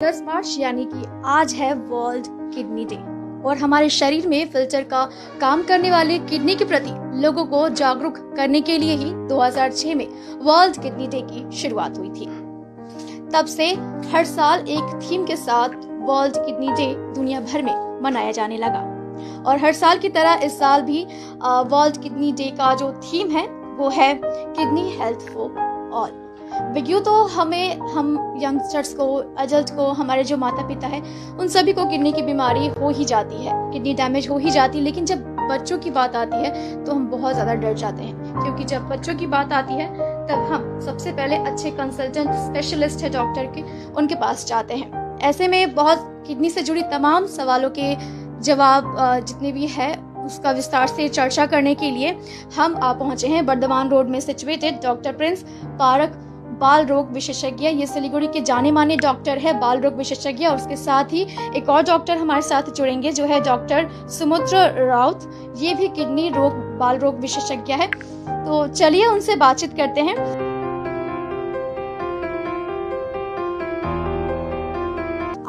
10 मार्च यानी कि आज है वर्ल्ड किडनी डे और हमारे शरीर में फिल्टर का काम करने वाले किडनी के प्रति लोगों को जागरूक करने के लिए ही 2006 में वर्ल्ड किडनी डे की शुरुआत हुई थी। तब से हर साल एक थीम के साथ वर्ल्ड किडनी डे दुनिया भर में मनाया जाने लगा और हर साल की तरह इस साल भी वर्ल्ड किडनी डे का जो थीम है वो है किडनी हेल्थ फॉर ऑल। यूँ तो हम यंगस्टर्स को, एडल्ट को, हमारे जो माता पिता है उन सभी को किडनी की बीमारी हो ही जाती है, किडनी डैमेज हो ही जाती है। लेकिन जब बच्चों की बात आती है तो हम बहुत ज़्यादा डर जाते हैं, क्योंकि जब बच्चों की बात आती है तब हम सबसे पहले अच्छे कंसल्टेंट स्पेशलिस्ट है डॉक्टर के, उनके पास जाते हैं। ऐसे में बहुत किडनी से जुड़ी तमाम सवालों के जवाब जितने भी है उसका विस्तार से चर्चा करने के लिए हम पहुंचे हैं बर्धमान रोड में सिचुएटेड डॉक्टर प्रिंस पारक बाल रोग विशेषज्ञ। ये सिलीगुड़ी के जाने माने डॉक्टर है, बाल रोग विशेषज्ञ। और उसके साथ ही एक और डॉक्टर हमारे साथ जुड़ेंगे जो है डॉक्टर सुमुद्र राउत, ये भी किडनी रोग बाल रोग विशेषज्ञ है। तो चलिए उनसे बातचीत करते हैं।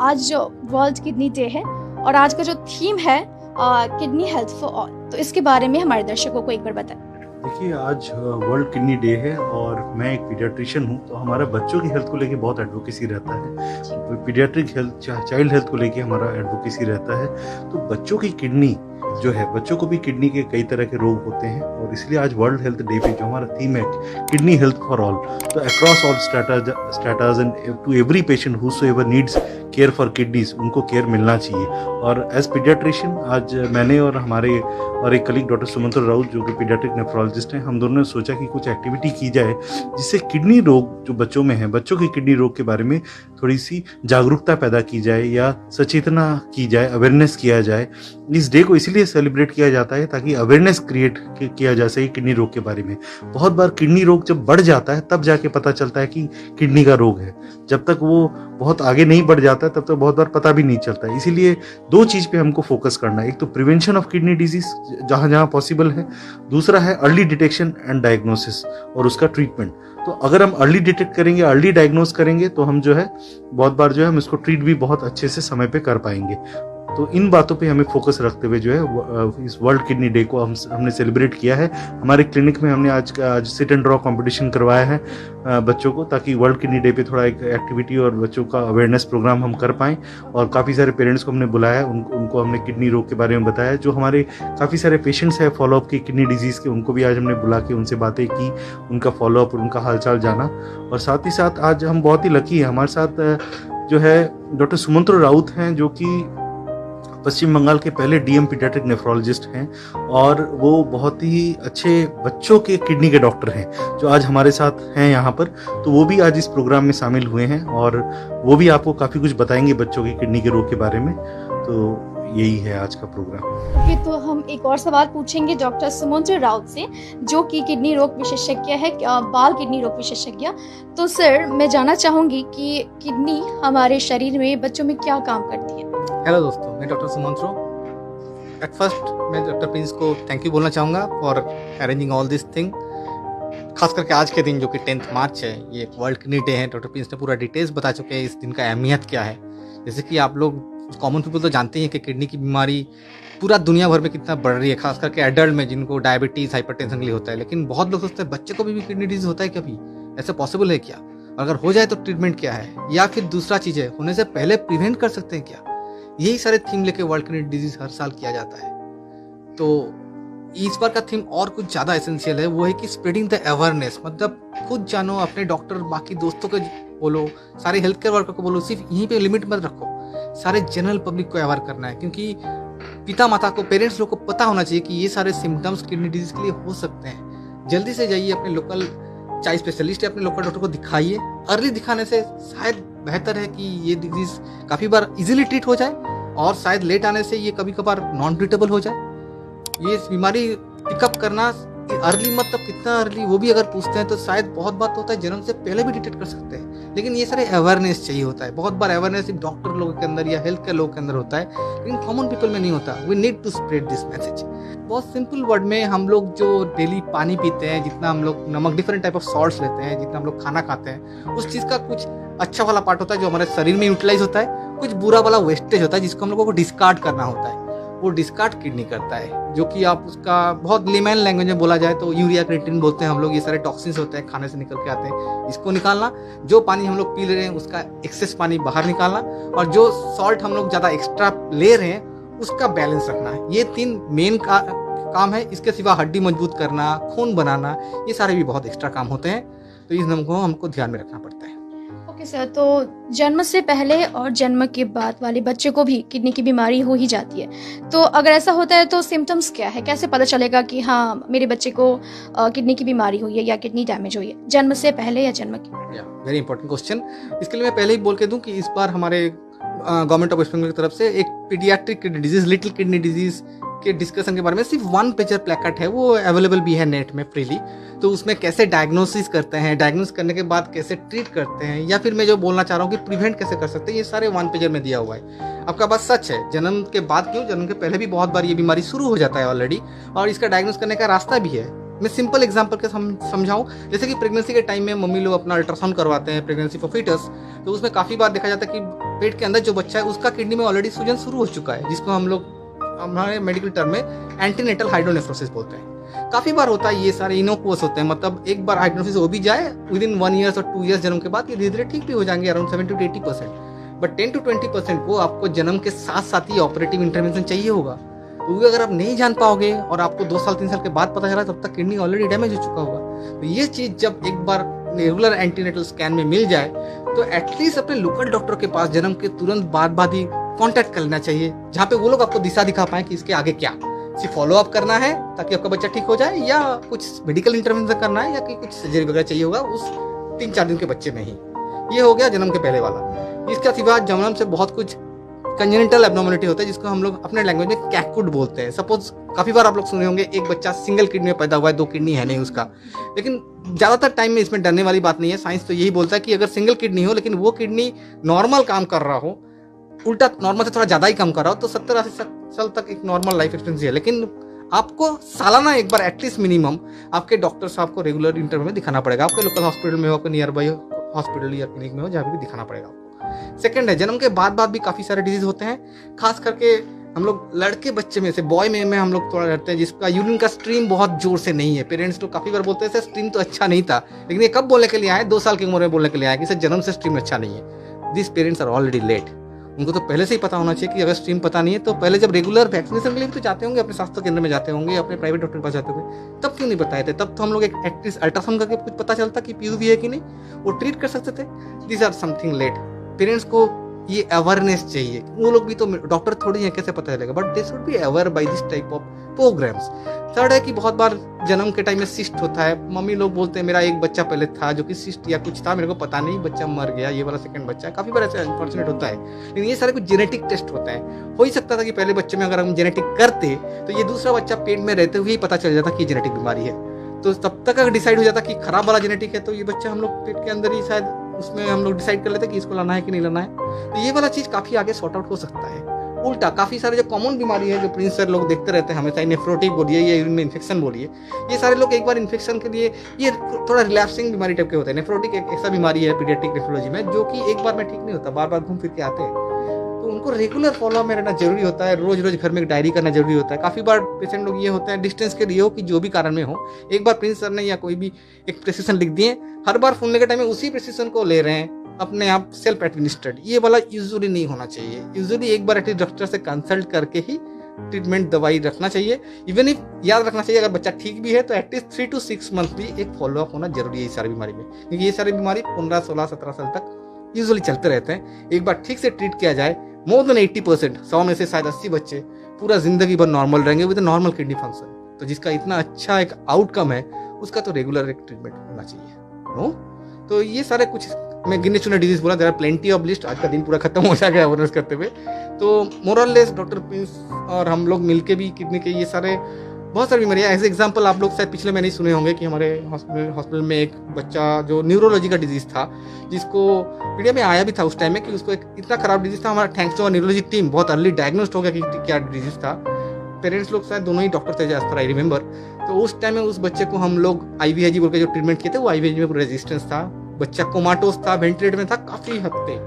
आज जो वर्ल्ड किडनी डे है और आज का जो थीम है किडनी हेल्थ फॉर ऑल, तो इसके बारे में हमारे दर्शकों को एक बार बताएं। देखिए, आज वर्ल्ड किडनी डे है और मैं एक पीडियाट्रिशियन हूँ, तो हमारा बच्चों की हेल्थ को लेके बहुत एडवोकेसी रहता है। पीडियाट्रिक हेल्थ, चाइल्ड हेल्थ को लेके हमारा एडवोकेसी रहता है। तो बच्चों की किडनी जो है, बच्चों को भी किडनी के कई तरह के रोग होते हैं और इसलिए आज वर्ल्ड हेल्थ डे पे जो हमारा थीम है किडनी हेल्थ फॉर ऑल, तो across all states and to every patient whosoever needs care for kidneys, उनको केयर मिलना चाहिए। और एज पीडियाट्रिशियन आज मैंने और हमारे और एक कलीग डॉक्टर सुमंत्र राउत जो कि पीडियाट्रिक नेफ्रोलॉजिस्ट हैं, हम दोनों ने सोचा कि कुछ एक्टिविटी की जाए जिससे किडनी रोग जो बच्चों में है, बच्चों के किडनी रोग के बारे में थोड़ी सी जागरूकता पैदा की जाए या सचेतना की जाए, अवेयरनेस किया जाए। इस डे को इसीलिए सेलिब्रेट किया जाता है ताकि अवेयरनेस क्रिएट किया जा सके किडनी रोग के बारे में। बहुत बार किडनी रोग जब बढ़ जाता है तब जाके पता चलता है कि किडनी का रोग है, जब तक वो बहुत आगे नहीं बढ़ जाता तब तक बहुत बार पता भी नहीं चलता है। इसीलिए दो चीज पे हमको फोकस करना है, एक तो प्रिवेंशन ऑफ किडनी डिजीज जहां जहां पॉसिबल है, दूसरा है अर्ली डिटेक्शन एंड डायग्नोसिस और उसका ट्रीटमेंट। तो अगर हम अर्ली डिटेक्ट करेंगे, अर्ली डायग्नोस करेंगे तो हम जो है बहुत बार जो है हम इसको ट्रीट भी बहुत अच्छे से समय पे कर पाएंगे। तो इन बातों पे हमें फोकस रखते हुए जो है इस वर्ल्ड किडनी डे को हमने सेलिब्रेट किया है। हमारे क्लिनिक में हमने आज सिट एंड ड्रॉ कंपटीशन करवाया है बच्चों को, ताकि वर्ल्ड किडनी डे पे थोड़ा एक एक्टिविटी और बच्चों का अवेयरनेस प्रोग्राम हम कर पाएँ। और काफ़ी सारे पेरेंट्स को हमने बुलाया, उनको हमने किडनी रोग के बारे में बताया। जो हमारे काफ़ी सारे पेशेंट्स हैं फॉलोअप की किडनी डिजीज़ के, उनको भी आज हमने बुला के उनसे बातें की, उनका फॉलोअप और उनका हालचाल जाना। और साथ ही साथ आज हम बहुत ही लकी हैं, हमारे साथ जो है डॉक्टर सुमंत्र राउत हैं जो कि पश्चिम बंगाल के पहले डीएम पीडियाट्रिक नेफ्रोलॉजिस्ट हैं और वो बहुत ही अच्छे बच्चों के किडनी के डॉक्टर हैं जो आज हमारे साथ हैं यहाँ पर। तो वो भी आज इस प्रोग्राम में शामिल हुए हैं और वो भी आपको काफ़ी कुछ बताएंगे बच्चों के किडनी के रोग के बारे में। तो यही है आज का प्रोग्राम। ओके, तो हम एक और सवाल पूछेंगे डॉक्टर सुमंत्र राउत से जो कि किडनी रोग विशेषज्ञ है, बाल किडनी रोग विशेषज्ञ। तो सर, मैं जानना चाहूँगी कि किडनी हमारे शरीर में बच्चों में क्या काम करती है। हेलो दोस्तों, मैं डॉक्टर सुमंत्रो। एट फर्स्ट मैं डॉक्टर प्रिंस को थैंक यू बोलना चाहूँगा for arranging all this thing. खास करके आज के दिन जो कि 10 मार्च है, ये एक वर्ल्ड किडनी डे है। डॉक्टर प्रिंस ने पूरा डिटेल्स बता चुके हैं इस दिन का अहमियत क्या है। जैसे कि आप लोग कॉमन पीपल तो जानते हैं कि किडनी की बीमारी पूरा दुनिया भर में कितना बढ़ रही है, खास करके एडल्ट में जिनको डायबिटीज़, हाइपरटेंशन के लिए होता है। लेकिन बहुत लोग सोचते हैं बच्चे को भी किडनी डिजीज होता है, कभी ऐसा पॉसिबल है क्या? अगर हो जाए तो ट्रीटमेंट क्या है, या फिर दूसरा चीज़ है होने से पहले प्रिवेंट कर सकते हैं क्या? यही सारे थीम लेके वर्ल्ड किडनी डिजीज हर साल किया जाता है। तो इस बार का थीम और कुछ ज़्यादा एसेंशियल है, वो है कि स्प्रेडिंग द अवेयरनेस। मतलब खुद जानो, अपने डॉक्टर, बाकी दोस्तों को बोलो, सारे हेल्थ केयर वर्कर को बोलो, सिर्फ यहीं पे लिमिट मत रखो, सारे जनरल पब्लिक को अवेयर करना है। क्योंकि पिता माता को, पेरेंट्स लोग को पता होना चाहिए कि ये सारे सिम्टम्स किडनी डिजीज के लिए हो सकते हैं। जल्दी से जाइए अपने लोकल चाहे स्पेशलिस्ट या अपने लोकल डॉक्टर को दिखाइए। अर्ली दिखाने से शायद बेहतर है कि ये डिजीज काफ़ी बार इजीली ट्रीट हो जाए और शायद लेट आने से ये कभी कभार नॉन ट्रीटेबल हो जाए। ये बीमारी पिकअप करना अर्ली, मतलब कितना अर्ली वो भी अगर पूछते हैं तो शायद बहुत बात होता है जन्म से पहले भी डिटेक्ट कर सकते हैं। लेकिन ये सारे अवेयरनेस चाहिए होता है। बहुत बार अवेयरनेस सिर्फ डॉक्टर लोगों के अंदर या हेल्थ केयर लोगों के अंदर होता है, लेकिन कॉमन पीपल में नहीं होता। We need to spread this message. बहुत सिंपल वर्ड में, हम लोग जो डेली पानी पीते हैं, जितना हम लोग नमक, डिफरेंट टाइप ऑफ सॉल्ट्स लेते हैं, जितना हम लोग खाना खाते हैं, उस चीज़ का कुछ अच्छा वाला पार्ट होता है जो हमारे शरीर में यूटिलाइज होता है, कुछ बुरा वाला वेस्टेज होता है जिसको हम लोगों को डिस्कार्ड करना होता है, वो डिस्कार्ड किडनी करता है, जो कि आप उसका बहुत लेमन लैंग्वेज में बोला जाए तो यूरिया क्रिएटिनिन बोलते हैं हम लोग। ये सारे टॉक्सिन्स होते हैं खाने से निकल के आते हैं, इसको निकालना, जो पानी हम लोग पी ले रहे हैं उसका एक्सेस पानी बाहर निकालना, और जो सॉल्ट हम लोग ज़्यादा एक्स्ट्रा ले रहे हैं उसका बैलेंस रखना है। ये 3 मेन काम है। इसके सिवा हड्डी मजबूत करना, खून बनाना, ये सारे भी बहुत एक्स्ट्रा काम होते हैं, तो इस नम को हमको ध्यान में रखना पड़ता है। ओके सर, तो जन्म से पहले और जन्म के बाद वाले बच्चे को भी किडनी की बीमारी हो ही जाती है, तो अगर ऐसा होता है तो सिम्टम्स क्या है, कैसे पता चलेगा कि हाँ मेरे बच्चे को किडनी की बीमारी हुई है या किडनी डैमेज हुई है, जन्म से पहले या जन्म के बाद? Very important question. इसके लिए मैं पहले ही बोल के दूं कि इस बार हमारे गवर्नमेंट ऑफ वेस्ट बंगाल की तरफ से एक paediatric kidney disease, little kidney disease के डिस्कशन के बारे में सिर्फ 1 पेजर प्लेकार्ड है, वो अवेलेबल भी है नेट में फ्रीली। तो उसमें कैसे डायग्नोसिस करते हैं, डायग्नोस करने के बाद कैसे ट्रीट करते हैं, या फिर मैं जो बोलना चाह रहा हूँ कि प्रिवेंट कैसे कर सकते हैं, ये सारे 1 पेजर में दिया हुआ है। आपका बात सच है, जन्म के बाद क्यों, जन्म के पहले भी बहुत बार ये बीमारी शुरू हो जाता है ऑलरेडी, और इसका डायग्नोस करने का रास्ता भी है। मैं सिंपल एग्जांपल के समझाऊं, जैसे कि प्रेगनेंसी के टाइम में मम्मी लोग अपना अल्ट्रासाउंड करवाते हैं, प्रेगनेंसी फॉर फीटस, तो उसमें काफ़ी बार देखा जाता है कि पेट के अंदर जो बच्चा है उसका किडनी में ऑलरेडी सूजन शुरू हो चुका है, जिसको हम लोग हमारे मेडिकल टर्म में एंटीनेटल हाइड्रोनेफ्रोसिस बोलते हैं। काफ़ी बार होता है, ये सारे इनोकुअस होते हैं, मतलब एक बार हाइड्रोनेफ्रोसिस हो भी जाए विदिन 1 ईयर और 2 ईयर्स जन्म के बाद ये धीरे धीरे ठीक भी हो जाएंगे, अराउंड 70 to 80%। बट 10 to 20% को आपको जन्म के साथ साथ ही ऑपरेटिव इंटरवेंशन चाहिए होगा, क्योंकि अगर आप नहीं जान पाओगे और आपको 2 साल 3 साल के बाद पता चला तब तक किडनी ऑलरेडी डैमेज हो चुका होगा। तो ये चीज़ जब एक बार रेगुलर एंटीनेटल स्कैन में मिल जाए तो एटलीस्ट अपने लोकल डॉक्टर के पास जन्म के तुरंत बाद ही कांटेक्ट कर लेना चाहिए, जहाँ पे वो लोग आपको दिशा दिखा पाए कि इसके आगे क्या, सिर्फ फॉलो अप करना है ताकि आपका बच्चा ठीक हो जाए, या कुछ मेडिकल इंटरवेंशन करना है, या कि कुछ सर्जरी वगैरह चाहिए होगा उस 3-4 दिन के बच्चे में ही। ये हो गया जन्म के पहले वाला। इसका सिवा जन्म से बहुत कुछ कंजेनिटल एब्नॉर्मलिटी होता है जिसको हम लोग अपने लैंग्वेज में कैकुड बोलते हैं। सपोज काफ़ी बार आप लोग सुने होंगे एक बच्चा सिंगल किडनी में पैदा हुआ है, 2 किडनी है नहीं उसका, लेकिन ज़्यादातर टाइम में इसमें डरने वाली बात नहीं है। साइंस तो यही बोलता है कि अगर सिंगल किडनी हो लेकिन वो किडनी नॉर्मल काम कर रहा हो, उल्टा नॉर्मल से थोड़ा ज़्यादा ही काम कर रहा हो, तो 70-80 साल तक एक नॉर्मल लाइफ एक्सपेक्टेंसी है। लेकिन आपको सालाना एक बार एटलीस्ट मिनिमम आपके डॉक्टर साहब को रेगुलर इंटरव्यू में दिखाना पड़ेगा, आपके लोकल हॉस्पिटल में हो, आपके नियर बाई हॉस्पिटल या क्लिनिक में हो, जहाँ भी दिखाना पड़ेगा आपको। सेकंड है, जन्म के बाद भी काफ़ी सारे डिजीज होते हैं, खास करके हम लोग लड़के बच्चे में से बॉय में हम लोग थोड़ा डरते हैं, जिसका यूरिन का स्ट्रीम बहुत जोर से नहीं है। पेरेंट्स लोग काफ़ी बार बोलते हैं सर स्ट्रीम तो अच्छा नहीं था, लेकिन ये कब बोलने के लिए आए, 2 साल की उम्र में बोलने के लिए आए कि सर जन्म से स्ट्रीम अच्छा नहीं है। This parents are already late. उनको तो पहले से ही पता होना चाहिए कि अगर स्ट्रीम पता नहीं है तो पहले जब रेगुलर वैक्सीनेशन के लिए तो जाते होंगे, अपने स्वास्थ्य केंद्र में जाते होंगे, अपने प्राइवेट डॉक्टर के पास जाते होंगे, तब क्यों नहीं बताए थे? तब तो हम लोग एक एटलीस्ट अल्ट्रासाउंड करके कुछ पता चलता कि पीयू भी है कि नहीं, वो ट्रीट कर सकते थे। This are something late. Parents को ये अवेयरनेस चाहिए, वो लोग भी तो डॉक्टर थोड़ी है, कैसे पता चलेगा, but they should be aware by this type of programmes. Third है कि बहुत बार जन्म के टाइम में सिस्ट होता है, मम्मी लोग बोलते हैं मेरा एक बच्चा पहले था जो कि सिस्ट या कुछ था, मेरे को पता नहीं, बच्चा मर गया, ये वाला सेकंड बच्चा है। काफ़ी बार ऐसा अनफॉर्चुनेट होता है, लेकिन ये सारे कुछ जेनेटिक टेस्ट होता है। हो ही सकता था कि पहले बच्चे में अगर हम जेनेटिक करते तो ये दूसरा बच्चा पेट में रहते हुए ही पता चल जाता कि जेनेटिक बीमारी है, तो तब तक अगर डिसाइड हो जाता कि खराब वाला जेनेटिक है तो ये बच्चा हम लोग पेट के अंदर ही शायद उसमें हम लोग डिसाइड कर लेते कि इसको लाना है कि नहीं लाना है। तो ये वाला चीज़ काफ़ी आगे सॉर्ट आउट हो सकता है। उल्टा काफ़ी सारे जो कॉमन बीमारी है जो प्रिंस सर लोग देखते रहते हैं हमेशा, नेफ्रोटिक बोलिए या यूरिन में इन्फेक्शन बोलिए, ये सारे लोग एक बार इन्फेक्शन के लिए, ये थोड़ा रिलैप्सिंग बीमारी टाइप के होते हैं। नेफ्रोटिक एक ऐसा बीमारी है पीडियाट्रिक नेफ्रोलॉजी में जो कि एक बार में ठीक नहीं होता, बार बार घूम फिर के आते हैं, तो उनको रेगुलर फॉलोअप में रहना जरूरी होता है। रोज रोज घर में एक डायरी करना जरूरी होता है। काफ़ी बार पेशेंट लोग ये होते हैं डिस्टेंस के लिए हो कि जो भी कारण में हो, एक बार प्रिंस सर ने या कोई भी एक प्रेस्क्रिप्शन लिख दिए, हर बार फूलने के टाइम में उसी प्रेस्क्रिप्शन को ले रहे हैं अपने आप सेल्फ एडमिनिस्ट्रेड, ये वाला यूजुअली नहीं होना चाहिए। यूजुअली एक बार एटलीस्ट डॉक्टर से कंसल्ट करके ही ट्रीटमेंट दवाई रखना चाहिए। इवन इफ याद रखना चाहिए अगर बच्चा ठीक भी है तो एटलीस्ट 3 to 6 मंथ भी एक फॉलोअप होना जरूरी है इस सारी बीमारी में, क्योंकि ये सारी बीमारी 15, 16, 17 साल तक यूजुअली चलते रहते हैं। एक बार ठीक से ट्रीट किया जाए, मोर देन 80%, 100 में से शायद 80 बच्चे पूरा जिंदगी भर नॉर्मल रहेंगे विद नॉर्मल किडनी फंक्शन। तो जिसका इतना अच्छा एक आउटकम है उसका तो रेगुलर एक ट्रीटमेंट होना चाहिए। नो, तो ये सारे कुछ मैं गिने चुने डिजीज बोला, there are plenty of list. आज का दिन पूरा खत्म हो जाएगा अवेयरनेस करते हुए। तो मोरलेस डॉक्टर प्रिंस और हम लोग मिलके भी किडनी के ये सारे बहुत सारी बीमारियाँ, एज एग्जाम्पल आप लोग शायद पिछले महीने सुने होंगे कि हमारे हॉस्पिटल में एक बच्चा जो न्यूरोलॉजी का डिजीज था, जिसको मीडिया में आया भी था उस टाइम में कि उसको एक इतना खराब डिजीज था। हमारा थैंक्स टू न्यूरोलॉजी टीम बहुत अर्ली डायग्नोस्ड हो गया कि क्या डिजीज था। पेरेंट्स लोग शायद दोनों ही डॉक्टर थे एज पर आई रिमेंबर। तो उस टाइम में उस बच्चे को हम लोग IVIG बोल के जो ट्रीटमेंट किए थे वो IVIG में रेजिस्टेंस था, बच्चा कोमाटोस था, वेंटिलेटर में था काफ़ी हफ्ते,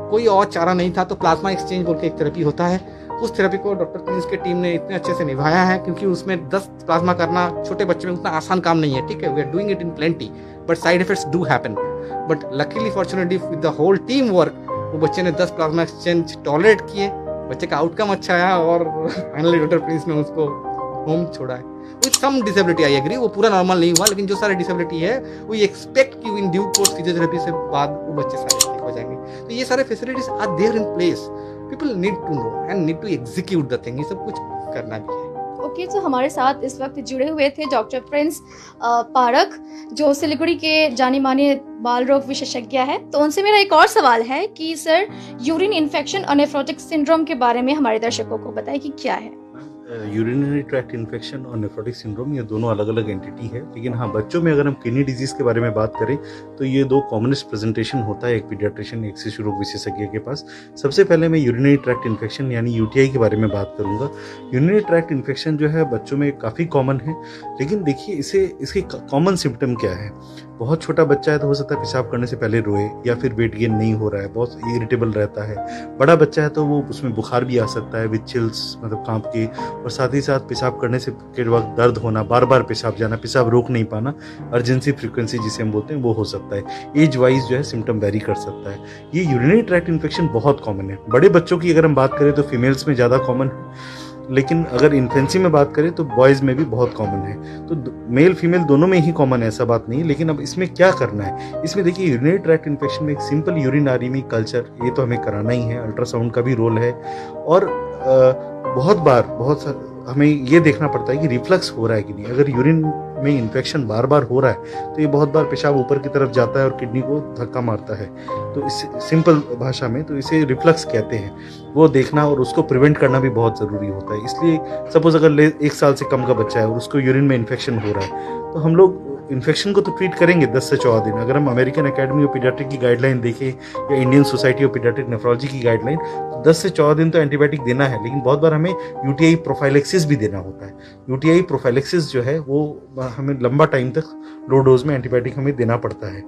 कोई और चारा नहीं था, तो प्लाज्मा एक्सचेंज बोल के एक थेरेपी होता है, उस थेरेपी को डॉक्टर प्रिंस की टीम ने इतने अच्छे से निभाया है, क्योंकि उसमें 10 प्लाज्मा करना छोटे बच्चे में उतना आसान काम नहीं है, ठीक है, we are doing it in plenty, but side effects do happen, but luckily fortunately with the whole team work वो बच्चे ने 10 प्लाज्मा एक्सचेंज टॉलरेट किए, बच्चे का आउटकम अच्छा आया और फाइनली डॉक्टर प्रिंस ने उसको होम छोड़ा है with some disability. I agree, वो पूरा नॉर्मल नहीं हुआ, लेकिन जो सारे डिसेबिलिटी है वी एक्सपेक्ट कि इन ड्यू कोर्स फिजियोथेरेपी से बाद वो बच्चे सारे ठीक हो जाएंगे। तो ये सारे facilities are there in place, people need to know and need to execute the thing, ये सब कुछ करना भी है। ओके, तो हमारे साथ इस वक्त जुड़े हुए थे डॉक्टर प्रिंस पारख, जो सिलीगुड़ी के जाने माने बाल रोग विशेषज्ञ है। तो उनसे मेरा एक और सवाल है कि सर, यूरिन इन्फेक्शन और नेफ्रोटिक सिंड्रोम के बारे में हमारे दर्शकों को बताएं कि क्या है। यूरिनरी ट्रैक्ट इन्फेक्शन और नेफ्रोटिक सिंड्रोम ये दोनों अलग अलग एंटिटी है, लेकिन हाँ, बच्चों में अगर हम किडनी डिजीज के बारे में बात करें तो ये दो कॉमनेस्ट प्रेजेंटेशन होता है एक पीडियाट्रिशियन, एक शिशु रोग विशेषज्ञ के पास। सबसे पहले मैं यूरिनरी ट्रैक्ट इन्फेक्शन यानी यूटीआई के बारे में बात करूंगा। यूरिनरी ट्रैक्ट इन्फेक्शन जो है बच्चों में काफ़ी कॉमन है, लेकिन देखिए इसके कॉमन सिम्टम क्या है। बहुत छोटा बच्चा है तो हो सकता है पेशाब करने से पहले रोए, या फिर वेट गेन नहीं हो रहा है, बहुत इरिटेबल रहता है। बड़ा बच्चा है तो वो उसमें बुखार भी आ सकता है विद चिल्स, मतलब कांप के, और साथ ही साथ पेशाब करने से के वक्त दर्द होना, बार बार पेशाब जाना, पेशाब रोक नहीं पाना, अर्जेंसी फ्रीक्वेंसी जिसे हम बोलते हैं वो हो सकता है। एज वाइज जो है सिम्टम वेरी कर सकता है। ये यूरिनरी ट्रैक्ट इन्फेक्शन बहुत कॉमन है। बड़े बच्चों की अगर हम बात करें तो फीमेल्स में ज़्यादा कॉमन है, लेकिन अगर इन्फेंसी में बात करें तो बॉयज़ में भी बहुत कॉमन है। तो मेल फीमेल दोनों में ही कॉमन है, ऐसा बात नहीं। लेकिन अब इसमें क्या करना है, इसमें देखिए यूरिनरी ट्रैक्ट इन्फेक्शन में एक सिंपल यूरिनारी कल्चर ये तो हमें कराना ही है, अल्ट्रासाउंड का भी रोल है, और बहुत हमें ये देखना पड़ता है कि रिफ्लक्स हो रहा है कि नहीं। अगर यूरिन में इन्फेक्शन बार बार हो रहा है तो ये बहुत बार पेशाब ऊपर की तरफ जाता है और किडनी को धक्का मारता है। तो इस सिंपल भाषा में तो इसे रिफ्लक्स कहते हैं, वो देखना और उसको प्रिवेंट करना भी बहुत ज़रूरी होता है। इसलिए सपोज अगर 1 साल से कम का बच्चा है और उसको यूरिन में इन्फेक्शन हो रहा है तो हम लोग इन्फेक्शन को तो ट्रीट करेंगे 10 से 14 दिन। अगर हम अमेरिकन एकेडमी ऑफ पीडियाट्रिक की गाइडलाइन देखें या Indian society of paediatric nephrology की गाइडलाइन, तो 10 से 14 दिन तो एंटीबायोटिक देना है, लेकिन बहुत बार हमें यूटीआई प्रोफाइलेक्सिस भी देना होता है। यूटीआई प्रोफाइलेक्सिस जो है वो हमें लंबा टाइम तक लो डोज में एंटीबायोटिक हमें देना पड़ता है।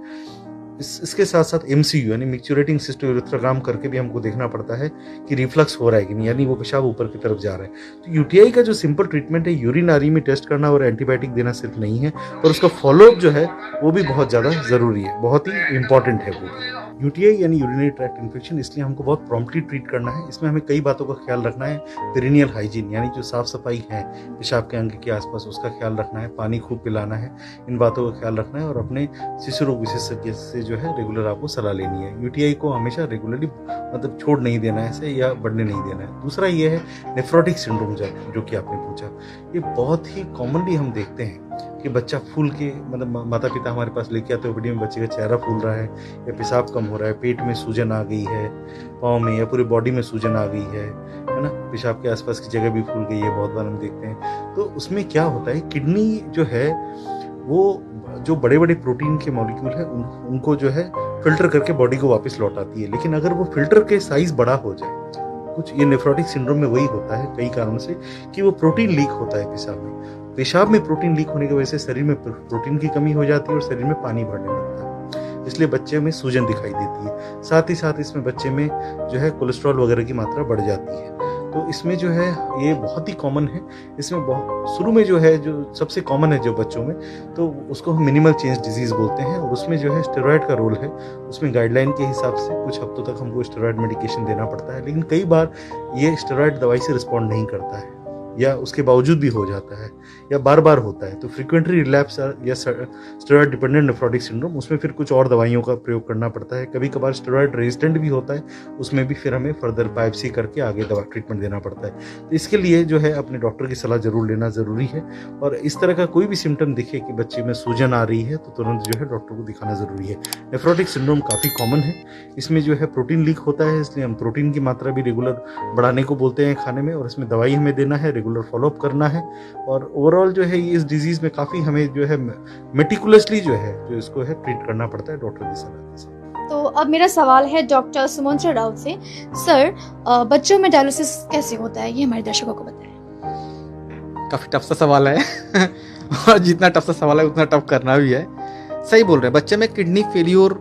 इसके साथ साथ MCU यानी मिक्चुरेटिंग सिस्टोयूरेथ्रोग्राम करके भी हमको देखना पड़ता है कि रिफ्लक्स हो रहा है कि नहीं, यानी वो पेशाब ऊपर की तरफ जा रहा है। तो यूटीआई का जो सिंपल ट्रीटमेंट है यूरिनारी में टेस्ट करना और एंटीबायोटिक देना सिर्फ नहीं है, और उसका फॉलोअप जो है वो भी बहुत ज़्यादा ज़रूरी है, बहुत ही इंपॉर्टेंट है वो। यूटीआई यानी यूरिनरी ट्रैक्ट इन्फेक्शन, इसलिए हमको बहुत प्रॉम्प्टली ट्रीट करना है। इसमें हमें कई बातों का ख्याल रखना है। पेरिनियल हाइजीन यानी जो साफ सफाई है पेशाब के अंग के आसपास, उसका ख्याल रखना है, पानी खूब पिलाना है, इन बातों का ख्याल रखना है, और अपने शिशु रोग विशेषज्ञ से जो है रेगुलर आपको सलाह लेनी है। यूटीआई को हमेशा रेगुलरली मतलब छोड़ नहीं देना है ऐसे, या बढ़ने नहीं देना है। दूसरा ये है नेफ्रोटिक सिंड्रोम जो कि आपने पूछा, ये बहुत ही कॉमनली हम देखते हैं कि बच्चा फूल के, मतलब माता पिता हमारे पास लेके आते हैं वीडियो में, बच्चे का चेहरा फूल रहा है या पेशाब कम हो रहा है, पेट में सूजन आ गई है, पाँव में या पूरी बॉडी में सूजन आ गई है ना, पेशाब के आसपास की जगह भी फूल गई है, बहुत बार हम देखते हैं। तो उसमें क्या होता है, किडनी जो है वो जो बड़े बड़े प्रोटीन के मॉलिक्यूल है उनको जो है फिल्टर करके बॉडी को वापस लौटाती है। लेकिन अगर वो फिल्टर के साइज बड़ा हो जाए, कुछ ये नेफ्रोटिक सिंड्रोम में वही होता है कई कारणों से कि वो प्रोटीन लीक होता है पेशाब में प्रोटीन लीक होने की वजह से शरीर में प्रोटीन की कमी हो जाती है और शरीर में पानी भरने लगता है, इसलिए बच्चे में सूजन दिखाई देती है। साथ ही साथ इसमें बच्चे में जो है कोलेस्ट्रॉल वगैरह की मात्रा बढ़ जाती है। तो इसमें जो है ये बहुत ही कॉमन है। इसमें बहुत शुरू में जो है जो सबसे कॉमन है जो बच्चों में, तो उसको हम मिनिमल चेंज डिजीज बोलते हैं, और उसमें जो है स्टेरॉयड का रोल है। उसमें गाइडलाइन के हिसाब से कुछ हफ्तों तक हमको स्टेरॉयड मेडिकेशन देना पड़ता है, लेकिन कई बार ये स्टेरॉयड दवाई से रिस्पॉन्ड नहीं करता है, या उसके बावजूद भी हो जाता है, या बार बार होता है। तो फ्रीक्वेंटली रिलैप्स या स्टेरॉयड डिपेंडेंट नेफ्रोटिक सिंड्रोम, उसमें फिर कुछ और दवाइयों का प्रयोग करना पड़ता है। कभी कभार स्टेरॉयड रेजिस्टेंट भी होता है, उसमें भी फिर हमें फर्दर बायोप्सी करके आगे दवा ट्रीटमेंट देना पड़ता है। तो इसके लिए जो है अपने डॉक्टर की सलाह जरूर लेना ज़रूरी है, और इस तरह का कोई भी सिम्टम दिखे कि बच्चे में सूजन आ रही है तो तुरंत जो है डॉक्टर को दिखाना ज़रूरी है। नेफ्रोटिक सिंड्रोम काफ़ी कॉमन है। इसमें जो है प्रोटीन लीक होता है, इसलिए हम प्रोटीन की मात्रा भी रेगुलर बढ़ाने को बोलते हैं खाने में, और इसमें दवाई हमें देना है, रेगुलर फॉलोअप करना है। और ओवरऑल जो है इस डिजीज में काफ़ी हमें जो है मेटिकुलसली जो इसको है ट्रीट करना पड़ता है डॉक्टर की सलाह से। तो अब मेरा सवाल है डॉक्टर सुमंत्र राउत से। सर, बच्चों में डायलिसिस कैसे होता है, ये हमारे दर्शकों को बताएं। काफ़ी टफ सा सवाल है और जितना टफ सा सवाल है उतना टफ करना भी है। सही बोल रहे हैं, बच्चे में किडनी फेल्योर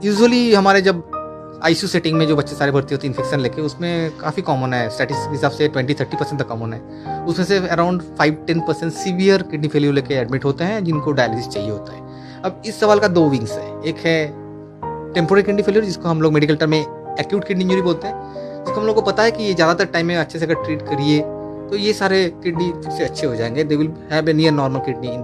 यूजुअली हमारे जब आईसीयू सेटिंग में जो बच्चे सारे भर्ती होते हैं इन्फेक्शन लेके, उसमें काफ़ी कॉमन है, स्टैटिस्टिक्स के हिसाब से 20-30% तक कॉमन है। उसमें से अराउंड 5-10% सीवियर किडनी फेलियर लेके एडमिट होते हैं जिनको डायलिसिस चाहिए होता है। अब इस सवाल का दो विंग्स है, एक है टेम्पोररी किडनी फेलियर जिसको हम लोग मेडिकल टर्म में एक्यूट किडनी इंजरी बोलते हैं, जिसको हम लोग को पता है कि ये ज़्यादातर टाइम में अच्छे से अगर ट्रीट करिए तो ये सारे किडनी फिर से अच्छे हो जाएंगे, they will have a near normal kidney in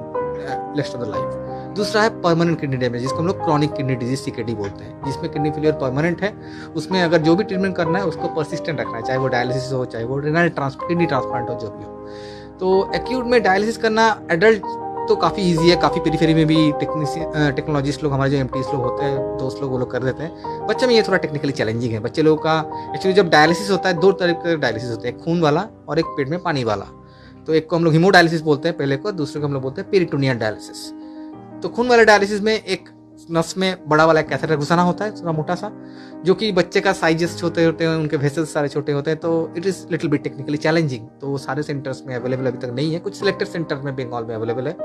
rest of the life. दूसरा है परमानेंट किडनी डैमेज जिसको हम लोग क्रॉनिक किडनी डिजीज सीकेडी बोलते हैं, जिसमें किडनी फेलियर परमानेंट है। उसमें अगर जो भी ट्रीटमेंट करना है उसको परसिस्टेंट रखना है, चाहे वो डायलिसिस हो, चाहे वो किडनी ट्रांसप्लांट हो, जो भी हो। तो एक्यूट में डायलिसिस करना एडल्ट तो काफ़ी ईजी है, काफ़ी पेरीफेरी में भी टेक्नोलॉजिस्ट लोग, हमारे जो एमटीज लोग होते हैं, दोस्त लोग, वो लोग कर देते हैं। बच्चे में ये थोड़ा टेक्निकली चैलेंजिंग है। बच्चे लोगों का एक्चुअली जब डायलिसिस होता है, दो तरह के डायलिसिस होते हैं, एक खून वाला और एक पेट में पानी वाला। तो एक को हम लोग हीमोडायलिसिस बोलते हैं पहले को, दूसरे को हम लोग बोलते हैं पेरिटोनियल डायलिसिस। तो खून वाले डायलिसिस में एक नस में बड़ा वाला कैथेटर घुसाना होता है, थोड़ा मोटा सा, जो कि बच्चे का साइजेस छोटे होते हैं, उनके वेसल्स सारे छोटे होते हैं, तो it is little bit technically challenging. तो वो सारे सेंटर्स में अवेलेबल अभी तक नहीं है, कुछ सिलेक्टेड सेंटर में बंगाल में अवेलेबल है।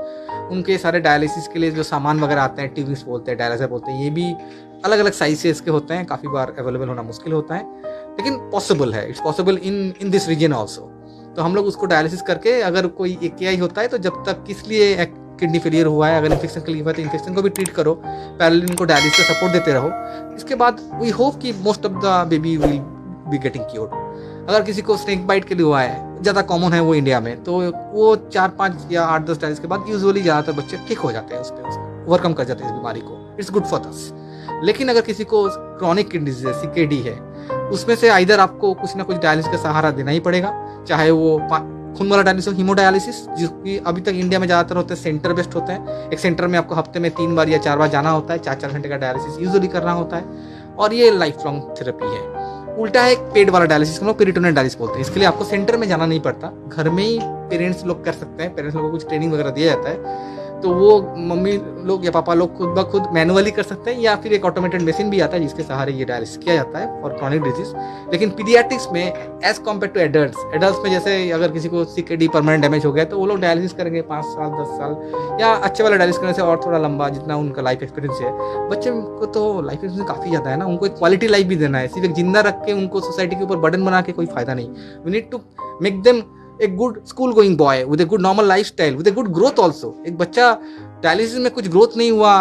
उनके सारे डायलिसिस के लिए जो सामान वगैरह आते हैं, ट्यूब्स बोलते हैं, डायलिसर बोलते हैं, ये भी अलग अलग साइजेस के होते हैं, काफ़ी बार अवेलेबल होना मुश्किल होता है, लेकिन पॉसिबल है, it's possible in this region also. तो हम लोग उसको डायलिसिस करके, अगर कोई AKI होता है तो जब तक किस लिए किडनी फेलियर हुआ है, अगर इन्फेक्शन के लिए हुआ है तो इन्फेक्शन को भी ट्रीट करो, पैरेलल इनको डायलिसिस का सपोर्ट देते रहो। इसके बाद वी होप कि most of the baby will be getting cured. अगर किसी को स्नेक बाइट के लिए हुआ है, ज़्यादा कॉमन है वो इंडिया में, तो वो 4-5 या 8-10 डायलिसिस के बाद यूजुअली ज़्यादातर बच्चे ठीक हो जाते हैं, उस पर ओवरकम कर जाते हैं इस बीमारी को। It's good for us. लेकिन अगर किसी को क्रॉनिक किडनी डिजीज CKD है, उसमें से आइदर आपको कुछ ना कुछ डायलिसिस का सहारा देना ही पड़ेगा, चाहे वो खून वाला डायलिसिस, हीमोडायलिसिस, जो अभी तक इंडिया में ज़्यादातर होते हैं सेंटर बेस्ड होते हैं। एक सेंटर में आपको हफ्ते में 3 बार या 4 बार जाना होता है, 4-4 घंटे का डायलिसिस यूजुअली करना होता है, और ये लाइफ लॉन्ग थेरेपी है। उल्टा है एक पेट वाला डायलिसिस, हम लोग पेरिटोनियल डायलिसिस बोलते हैं। इसके लिए आपको सेंटर में जाना नहीं पड़ता, घर में ही पेरेंट्स लोग कर सकते हैं। पेरेंट्स लोगों को कुछ ट्रेनिंग वगैरह दिया जाता है, तो वो मम्मी लोग या पापा लोग खुद ब खुद मैनुअली कर सकते हैं, या फिर एक ऑटोमेटेड मशीन भी आता है जिसके सहारे ये डायलिसिस किया जाता है फॉर क्रॉनिक डिजीज। लेकिन पीडियाट्रिक्स में एज कम्पेयर टू एडल्ट्स में, जैसे अगर किसी को CKD परमानेंट डैमेज हो गया तो वो लोग डायलिसिस करेंगे 5 साल 10 साल, या अच्छे वाला डायलिसिस करने से और थोड़ा लंबा, जितना उनका लाइफ एक्सपीरियंस है। बच्चे को तो लाइफ एक्सपीरियंस काफ़ी ज़्यादा है ना, उनको एक क्वालिटी लाइफ भी देना है। सिर्फ एक जिंदा रख के उनको सोसाइटी के ऊपर बर्डन बना के कोई फायदा नहीं। We need to make them a good school going boy with a good normal lifestyle with a good growth also। एक बच्चा डायलिसिस में कुछ ग्रोथ नहीं हुआ,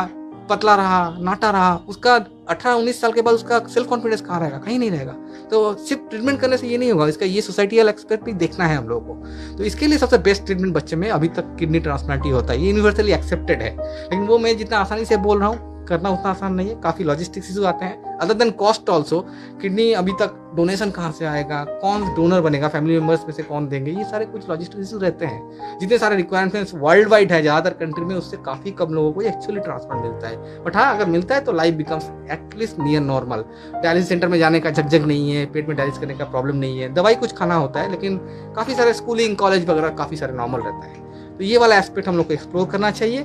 पतला रहा, नाटा रहा, उसका 18-19 साल के बाद उसका सेल्फ कॉन्फिडेंस कहाँ रहेगा? कहीं नहीं रहेगा। तो सिर्फ ट्रीटमेंट करने से ये नहीं होगा, इसका ये सोसाइटियल एक्सपेक्ट भी देखना है हम लोगों को। तो इसके लिए सबसे बेस्ट ट्रीटमेंट बच्चे में अभी तक किडनी ट्रांसप्लांट ही होता है, ये यूनिवर्सली एक्सेप्टेड है। लेकिन वो मैं जितना आसानी से बोल रहा हूँ, करना उतना आसान नहीं है, काफ़ी लॉजिस्टिक्स इशू आते हैं। Other than cost also, kidney अभी तक डोनेशन कहाँ से आएगा, कौन डोनर बनेगा, फैमिली मेम्बर्स में से कौन देंगे, ये सारे कुछ लॉजिस्टिक्स इशू रहते हैं। जितने सारे रिक्वायरमेंट्स वर्ल्ड वाइड है ज़्यादातर कंट्री में, उससे काफ़ी कम लोगों को एक्चुअली ट्रांसप्लांट मिलता है। बट हाँ, अगर मिलता है तो life becomes at least near normal. Dialysis centre में जाने का झकझक नहीं है, पेट में डायलिसिस करने का प्रॉब्लम नहीं है, दवाई कुछ खाना होता है, लेकिन काफ़ी सारे स्कूलिंग कॉलेज वगैरह काफ़ी सारे नॉर्मल रहता है। तो ये वाला एस्पेक्ट हम लोग को एक्सप्लोर करना चाहिए।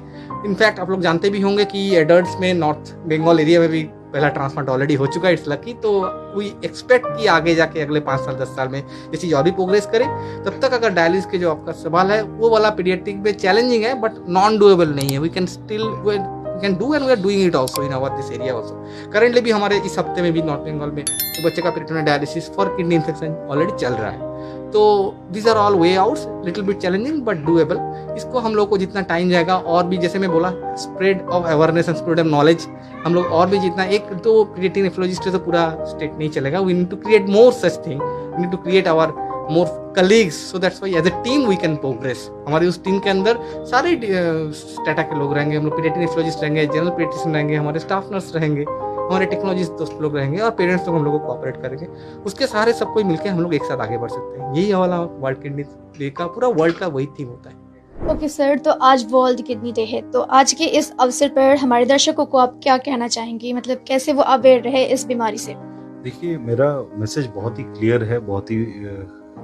इनफैक्ट आप लोग जानते भी होंगे कि एडल्ट्स में नॉर्थ बंगाल एरिया में भी पहला ट्रांसप्लांट ऑलरेडी हो चुका है, इट्स लकी। तो वी एक्सपेक्ट कि आगे जाके अगले 5 साल 10 साल में ये चीज़ और भी प्रोग्रेस करे। तब तक अगर डायलिसिस के जो आपका सवाल है वो वाला पीडियाट्रिक में चैलेंजिंग है, बट नॉन डूएबल नहीं है। We can do and we are doing it also in our this area also. Currently भी हमारे इस हफ्ते में भी नॉर्थ बंगाल में बच्चे का peritoneal dialysis for kidney infection already चल रहा है। तो these are all way outs, little bit challenging but doable. इसको हम लोग को जितना टाइम जाएगा, और भी जैसे मैं बोला, spread of awareness and spread of knowledge, हम लोग और भी जितना, एक तो पीडियाट्रिक नेफ्रोलॉजिस्ट तो पूरा स्टेट नहीं चलेगा, we need to create more such thing, we need to create our more colleagues, so that's why as a team we can progress. हमारी उस टीम के अंदर सारे स्टेटा के लोग रहेंगे, हम लोग पीडियाट्रिक नेफ्रोलॉजिस्ट रहेंगे, जनरल पीडियाट्रिशियन रहेंगे, हमारे स्टाफ नर्स रहेंगे, हमारे टेक्नोलॉजिस्ट दोस्त लोग रहेंगे, और पेरेंट्स लोग हम लोग को कोऑपरेट करेंगे। उसके सहारे सब कोई मिलकर हम लोग एक साथ आगे बढ़ सकते हैं। यही वाला वर्ल्ड किडनी डे का, पूरा वर्ल्ड का वही थीम होता है। ओके सर, तो आज वर्ल्ड किडनी डे है, तो आज के इस अवसर पर हमारे दर्शकों को आप क्या कहना चाहेंगे, मतलब कैसे वो अवेयर रहे इस बीमारी से? देखिए, मेरा मैसेज बहुत ही क्लियर है, बहुत ही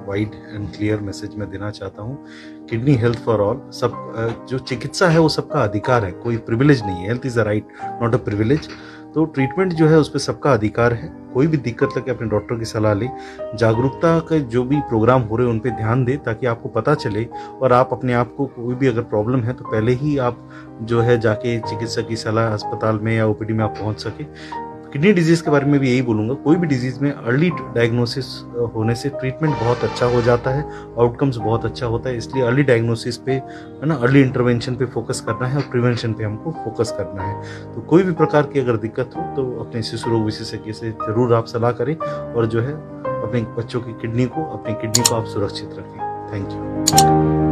वाइड एंड क्लियर मैसेज मैं देना चाहता हूँ। किडनी हेल्थ फॉर ऑल, सब जो चिकित्सा है वो सबका अधिकार है, कोई प्रिविलेज नहीं है। Health is a right, not a privilege. तो ट्रीटमेंट जो है उस पर सबका अधिकार है। कोई भी दिक्कत लगे अपने डॉक्टर की सलाह लें। जागरूकता के जो भी प्रोग्राम हो रहे हैं उन पे ध्यान दें, ताकि आपको पता चले, और आप अपने आप को कोई भी अगर प्रॉब्लम है तो पहले ही आप जो है जाके चिकित्सक की सलाह अस्पताल में या OPD में आप पहुंच सके। किडनी डिजीज़ के बारे में भी यही बोलूँगा, कोई भी डिजीज़ में अर्ली डायग्नोसिस होने से ट्रीटमेंट बहुत अच्छा हो जाता है, आउटकम्स बहुत अच्छा होता है। इसलिए अर्ली डायग्नोसिस पे, है ना, अर्ली इंटरवेंशन पे फोकस करना है और प्रिवेंशन पे हमको फोकस करना है। तो कोई भी प्रकार की अगर दिक्कत हो तो अपने शिशु रोग विशेषज्ञ से ज़रूर आप सलाह करें और जो है अपने बच्चों की किडनी को, अपनी किडनी को आप सुरक्षित रखें। Thank you.